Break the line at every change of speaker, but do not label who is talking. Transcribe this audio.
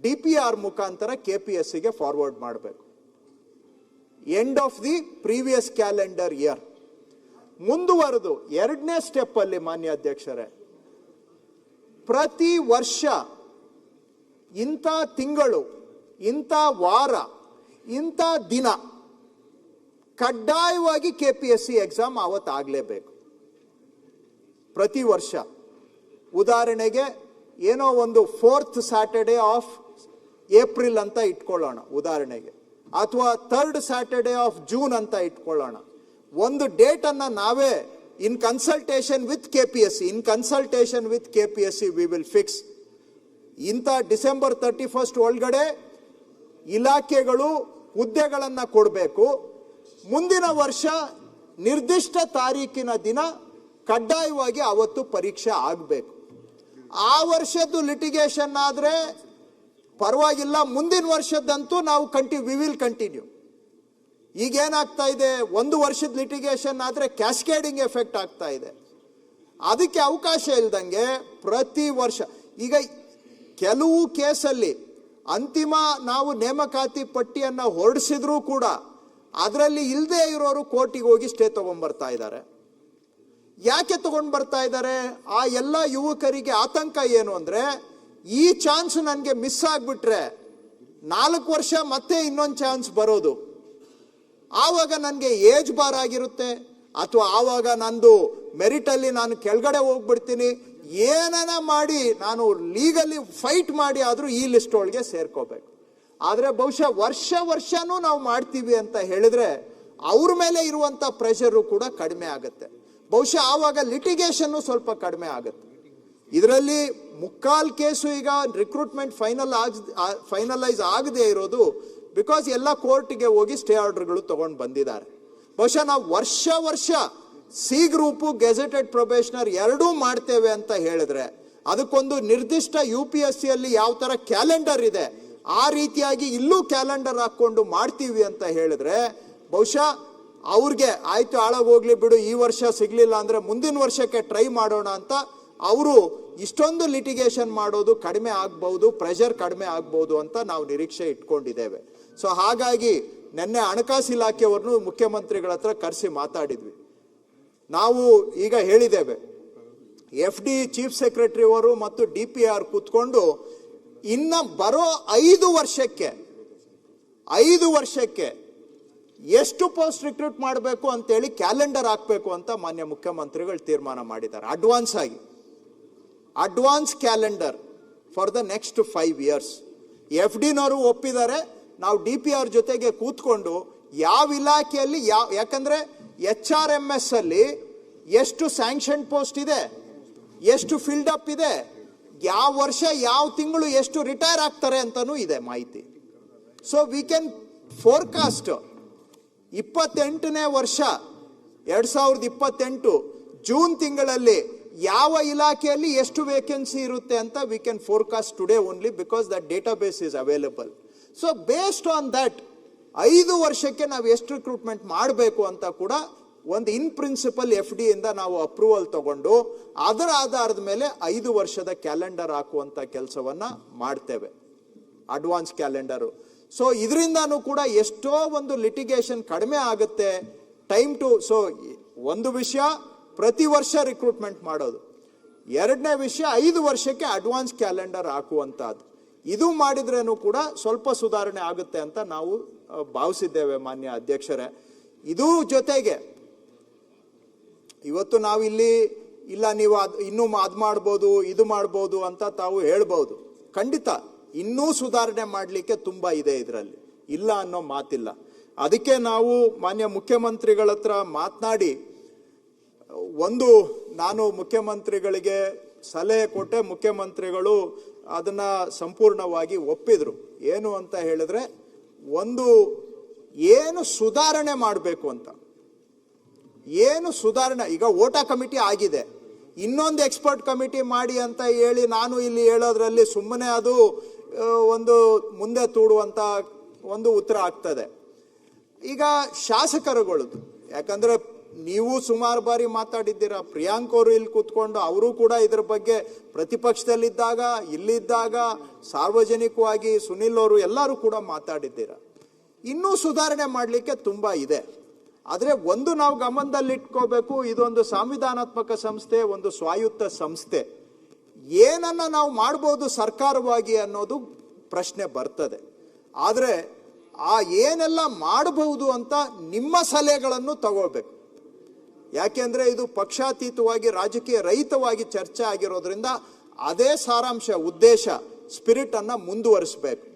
DPR ಮುಖಾಂತರ KPSCಗೆ forward ಮಾಡಬೇಕು. End of the previous calendar year. ಮುಂದುವರೆದು ಎರಡನೇ ಸ್ಟೆಪ್ ಅಲ್ಲಿ ಮಾನ್ಯ ಅಧ್ಯಕ್ಷರೇ, ಪ್ರತಿ ವರ್ಷ ಇಂಥ ತಿಂಗಳು, ಇಂಥ ವಾರ, ಇಂಥ ದಿನ ಕಡ್ಡಾಯವಾಗಿ KPSC ಎಕ್ಸಾಮ್ ಅವತ್ತಾಗಲೇಬೇಕು ಪ್ರತಿ ವರ್ಷ. ಉದಾಹರಣೆಗೆ ಏನೋ ಒಂದು 4th Saturday ಆಫ್ ಏಪ್ರಿಲ್ ಅಂತ ಇಟ್ಕೊಳ್ಳೋಣ ಉದಾಹರಣೆಗೆ, ಅಥವಾ 3rd Saturday ಆಫ್ ಜೂನ್ ಅಂತ ಇಟ್ಕೊಳ್ಳೋಣ. ಒಂದು ಡೇಟ್ ಅನ್ನ ನಾವೇ in consultation with KPSC we will fix. ಇಂಥ ಡಿಸೆಂಬರ್ 31st ಒಳಗಡೆ ಇಲಾಖೆಗಳು ಹುದ್ದೆಗಳನ್ನು ಕೊಡಬೇಕು. ಮುಂದಿನ ವರ್ಷ ನಿರ್ದಿಷ್ಟ ತಾರೀಕಿನ ದಿನ ಕಡ್ಡಾಯವಾಗಿ ಅವತ್ತು ಪರೀಕ್ಷೆ ಆಗಬೇಕು. ಆ ವರ್ಷದ್ದು ಲಿಟಿಗೇಷನ್ ಆದರೆ ಪರವಾಗಿಲ್ಲ, ಮುಂದಿನ ವರ್ಷದಂತೂ ನಾವು ವಿ ವಿಲ್ ಕಂಟಿನ್ಯೂ. ಈಗೇನಾಗ್ತಾ ಇದೆ, ಒಂದು ವರ್ಷದ ಲಿಟಿಗೇಷನ್ ಆದರೆ ಕ್ಯಾಸ್ಕೇಡಿಂಗ್ ಎಫೆಕ್ಟ್ ಆಗ್ತಾ ಇದೆ. ಅದಕ್ಕೆ ಅವಕಾಶ ಇಲ್ದಂಗೆ ಪ್ರತಿ ವರ್ಷ, ಈಗ ಕೆಲವು ಕೇಸಲ್ಲಿ ಅಂತಿಮ ನಾವು ನೇಮಕಾತಿ ಪಟ್ಟಿಯನ್ನು ಹೊರಡಿಸಿದ್ರೂ ಕೂಡ ಅದರಲ್ಲಿ ಇಲ್ಲದೆ ಇರೋರು ಕೋರ್ಟಿಗೆ ಹೋಗಿ ಸ್ಟೇ ತಗೊಂಡ್ಬರ್ತಾ ಇದ್ದಾರೆ. ಯಾಕೆ ತಗೊಂಡು ಬರ್ತಾ ಇದ್ದಾರೆ? ಆ ಎಲ್ಲ ಯುವಕರಿಗೆ ಆತಂಕ ಏನು ಅಂದರೆ, ಈ ಚಾನ್ಸ್ ನನಗೆ ಮಿಸ್ ಆಗಿಬಿಟ್ರೆ 4 ವರ್ಷ ಮತ್ತೆ ಇನ್ನೊಂದು ಚಾನ್ಸ್ ಬರೋದು, ಆವಾಗ ನನಗೆ ಏಜ್ ಬಾರ್ ಆಗಿರುತ್ತೆ, ಅಥವಾ ಆವಾಗ ನಂದು ಮೆರಿಟಲ್ಲಿ ನಾನು ಕೆಳಗಡೆ ಹೋಗ್ಬಿಡ್ತೀನಿ, ಏನನ ಮಾಡಿ ನಾನು ಲೀಗಲಿ ಫೈಟ್ ಮಾಡಿ ಆದರೂ ಈ ಲಿಸ್ಟ್ ಒಳಗೆ ಸೇರ್ಕೋಬೇಕು. ಆದರೆ ಬಹುಶಃ ವರ್ಷನೂ ನಾವು ಮಾಡ್ತೀವಿ ಅಂತ ಹೇಳಿದ್ರೆ ಅವ್ರ ಮೇಲೆ ಇರುವಂಥ ಪ್ರೆಷರು ಕೂಡ ಕಡಿಮೆ ಆಗುತ್ತೆ. ಬಹುಶಃ ಆವಾಗ ಲಿಟಿಗೇಷನ್ನು ಸ್ವಲ್ಪ ಕಡಿಮೆ ಆಗುತ್ತೆ. ಇದರಲ್ಲಿ ಮುಕ್ಕಾಲು ಕೇಸು ಈಗ ರಿಕ್ರೂಟ್ಮೆಂಟ್ ಫೈನಲೈಸ್ ಆಗದೆ ಇರೋದು ಬಿಕಾಸ್ ಎಲ್ಲ ಕೋರ್ಟ್ಗೆ ಹೋಗಿ ಸ್ಟೇ ಆರ್ಡರ್ಗಳು ತಗೊಂಡು ಬಂದಿದ್ದಾರೆ. ಬಹುಶಃ ನಾವು ವರ್ಷ ಸಿ ಗ್ರೂಪು ಗೆಜೆಟೆಡ್ ಪ್ರೊಬೇಷನರ್ ಎರಡೂ ಮಾಡ್ತೇವೆ ಅಂತ ಹೇಳಿದ್ರೆ, ಅದಕ್ಕೊಂದು ನಿರ್ದಿಷ್ಟ UPSCಯಲ್ಲಿ ಯಾವ ಥರ ಕ್ಯಾಲೆಂಡರ್ ಇದೆ ಆ ರೀತಿಯಾಗಿ ಇಲ್ಲೂ ಕ್ಯಾಲೆಂಡರ್ ಹಾಕ್ಕೊಂಡು ಮಾಡ್ತೀವಿ ಅಂತ ಹೇಳಿದ್ರೆ ಬಹುಶಃ ಅವ್ರಿಗೆ ಆಯ್ತು ಹಾಳಾಗೋಗ್ಲಿ ಬಿಡು, ಈ ವರ್ಷ ಸಿಗ್ಲಿಲ್ಲ ಅಂದ್ರೆ ಮುಂದಿನ ವರ್ಷಕ್ಕೆ ಟ್ರೈ ಮಾಡೋಣ ಅಂತ ಅವರು ಇಷ್ಟೊಂದು ಲಿಟಿಗೇಷನ್ ಮಾಡೋದು ಕಡಿಮೆ ಆಗ್ಬಹುದು, ಪ್ರೆಷರ್ ಕಡಿಮೆ ಆಗ್ಬಹುದು ಅಂತ ನಾವು ನಿರೀಕ್ಷೆ ಇಟ್ಕೊಂಡಿದ್ದೇವೆ. ಸೊ ಹಾಗಾಗಿ ನಿನ್ನೆ ಹಣಕಾಸು ಇಲಾಖೆಯವ್ರನ್ನು ಮುಖ್ಯಮಂತ್ರಿಗಳ ಹತ್ರ ಕರೆಸಿ ಮಾತಾಡಿದ್ವಿ. ನಾವು ಈಗ ಹೇಳಿದ್ದೇವೆ, FD ಚೀಫ್ ಸೆಕ್ರೆಟರಿ ಅವರು ಮತ್ತು DPR ಕೂತ್ಕೊಂಡು ಇನ್ನ ಬರೋ 5 ವರ್ಷಕ್ಕೆ ಎಷ್ಟು ಪೋಸ್ಟ್ ರಿಕ್ರೂಟ್ ಮಾಡಬೇಕು ಅಂತೇಳಿ ಕ್ಯಾಲೆಂಡರ್ ಹಾಕಬೇಕು ಅಂತ ಮಾನ್ಯ ಮುಖ್ಯಮಂತ್ರಿಗಳು ತೀರ್ಮಾನ ಮಾಡಿದ್ದಾರೆ. Advance calendar for the next 5 years. FDನವರು ಒಪ್ಪಿದ್ದಾರೆ. ನಾವು DPR ಜೊತೆಗೆ ಕೂತ್ಕೊಂಡು ಯಾವ ಇಲಾಖೆಯಲ್ಲಿ ಯಾಕಂದ್ರೆ HRMS ಅಲ್ಲಿ ಎಷ್ಟು ಸ್ಯಾಂಕ್ಷನ್ ಪೋಸ್ಟ್ ಇದೆ, ಎಷ್ಟು ಫಿಲ್ಡ್ ಅಪ್ ಇದೆ, ಯಾವ ವರ್ಷ ಯಾವ ತಿಂಗಳು ಎಷ್ಟು ರಿಟೈರ್ ಆಗ್ತಾರೆ ಅಂತಾನೂ ಇದೆ ಮಾಹಿತಿ. ಸೊ ವಿ ಕ್ಯಾನ್ ಫೋರ್ಕಾಸ್ಟ್ 28ನೇ ವರ್ಷ 2028 ಜೂನ್ ತಿಂಗಳಲ್ಲಿ ಯಾವ ಇಲಾಖೆಯಲ್ಲಿ ಎಷ್ಟು ವೇಕೆನ್ಸಿ ಇರುತ್ತೆ ಅಂತ we can forecast today only because that database is available. So based on that 5 ವರ್ಷಕ್ಕೆ ನಾವು ಎಷ್ಟು ರಿಕ್ರೂಟ್ಮೆಂಟ್ ಮಾಡಬೇಕು ಅಂತ ಕೂಡ ಒಂದು ಇನ್ ಪ್ರಿನ್ಸಿಪಲ್ FD ಇಂದ ನಾವು ಅಪ್ರೂವಲ್ ತಗೊಂಡು ಅದರ ಆಧಾರದ ಮೇಲೆ 5 ವರ್ಷದ ಕ್ಯಾಲೆಂಡರ್ ಹಾಕುವಂತ ಕೆಲಸವನ್ನ ಮಾಡ್ತೇವೆ, ಅಡ್ವಾನ್ಸ್ ಕ್ಯಾಲೆಂಡರು. ಸೊ ಇದರಿಂದಾನು ಕೂಡ ಎಷ್ಟೋ ಒಂದು ಲಿಟಿಗೇಷನ್ ಕಡಿಮೆ ಆಗುತ್ತೆ, ಟೈಮ್ ಟು. ಸೊ ಒಂದು ವಿಷಯ ಪ್ರತಿ ವರ್ಷ ರಿಕ್ರೂಟ್ಮೆಂಟ್ ಮಾಡೋದು, ಎರಡನೇ ವಿಷಯ 5 ವರ್ಷಕ್ಕೆ ಅಡ್ವಾನ್ಸ್ ಕ್ಯಾಲೆಂಡರ್ ಹಾಕುವಂತಹದ್ದು. ಇದು ಮಾಡಿದ್ರೇನು ಕೂಡ ಸ್ವಲ್ಪ ಸುಧಾರಣೆ ಆಗುತ್ತೆ ಅಂತ ನಾವು ಭಾವಿಸಿದ್ದೇವೆ ಮಾನ್ಯ ಅಧ್ಯಕ್ಷರೇ. ಇದು ಜೊತೆಗೆ ಇವತ್ತು ನಾವು ಇಲ್ಲಿ ಇಲ್ಲ ನೀವು ಇನ್ನೂ ಅದು ಮಾಡ್ಬೋದು ಇದು ಮಾಡ್ಬೋದು ಅಂತ ತಾವು ಹೇಳ್ಬೋದು. ಖಂಡಿತ ಇನ್ನೂ ಸುಧಾರಣೆ ಮಾಡಲಿಕ್ಕೆ ತುಂಬ ಇದೆ ಇದರಲ್ಲಿ, ಇಲ್ಲ ಅನ್ನೋ ಮಾತಿಲ್ಲ. ಅದಕ್ಕೆ ನಾವು ಮಾನ್ಯ ಮುಖ್ಯಮಂತ್ರಿಗಳ ಹತ್ರ ಮಾತನಾಡಿ ನಾನು ಮುಖ್ಯಮಂತ್ರಿಗಳಿಗೆ ಸಲಹೆ ಕೊಟ್ಟೆ, ಮುಖ್ಯಮಂತ್ರಿಗಳು ಅದನ್ನ ಸಂಪೂರ್ಣವಾಗಿ ಒಪ್ಪಿದ್ರು. ಏನು ಅಂತ ಹೇಳಿದ್ರೆ ಏನು ಸುಧಾರಣೆ ಮಾಡಬೇಕು ಅಂತ, ಏನು ಸುಧಾರಣೆ. ಈಗ ಓಟಾ ಕಮಿಟಿ ಆಗಿದೆ, ಇನ್ನೊಂದು ಎಕ್ಸ್ಪರ್ಟ್ ಕಮಿಟಿ ಮಾಡಿ ಅಂತ ಹೇಳಿ ನಾನು ಇಲ್ಲಿ ಹೇಳೋದ್ರಲ್ಲಿ ಸುಮ್ಮನೆ ಅದು ಒಂದು ಮುಂದೆ ತೂಡುವಂತ ಒಂದು ಉತ್ತರ ಆಗ್ತದೆ. ಈಗ ಶಾಸಕರುಗಳದ್ದು ಯಾಕಂದ್ರೆ ನೀವು ಸುಮಾರು ಬಾರಿ ಮಾತಾಡಿದ್ದೀರಾ. ಪ್ರಿಯಾಂಕ್ ಅವರು ಇಲ್ಲಿ ಕೂತ್ಕೊಂಡು ಅವರು ಕೂಡ ಇದ್ರ ಬಗ್ಗೆ ಪ್ರತಿಪಕ್ಷದಲ್ಲಿದ್ದಾಗ, ಇಲ್ಲಿದ್ದಾಗ, ಸಾರ್ವಜನಿಕವಾಗಿ ಸುನಿಲ್ ಅವರು ಎಲ್ಲರೂ ಕೂಡ ಮಾತಾಡಿದ್ದೀರಾ. ಇನ್ನೂ ಸುಧಾರಣೆ ಮಾಡಲಿಕ್ಕೆ ತುಂಬ ಇದೆ. ಆದರೆ ಒಂದು ನಾವು ಗಮನದಲ್ಲಿಟ್ಕೋಬೇಕು, ಇದೊಂದು ಸಂವಿಧಾನಾತ್ಮಕ ಸಂಸ್ಥೆ, ಒಂದು ಸ್ವಾಯತ್ತ ಸಂಸ್ಥೆ. ಏನನ್ನ ನಾವು ಮಾಡ್ಬೋದು ಸರ್ಕಾರವಾಗಿ ಅನ್ನೋದು ಪ್ರಶ್ನೆ ಬರ್ತದೆ. ಆದರೆ ಆ ಏನೆಲ್ಲ ಮಾಡಬಹುದು ಅಂತ ನಿಮ್ಮ ಸಲಹೆಗಳನ್ನು ತಗೋಬೇಕು. ಯಾಕೆಂದ್ರೆ ಇದು ಪಕ್ಷಾತೀತವಾಗಿ ರಾಜಕೀಯ ರಹಿತವಾಗಿ ಚರ್ಚೆ ಆಗಿರೋದ್ರಿಂದ ಅದೇ ಸಾರಾಂಶ, ಉದ್ದೇಶ, ಸ್ಪಿರಿಟ್ ಅನ್ನ ಮುಂದುವರಿಸಬೇಕು.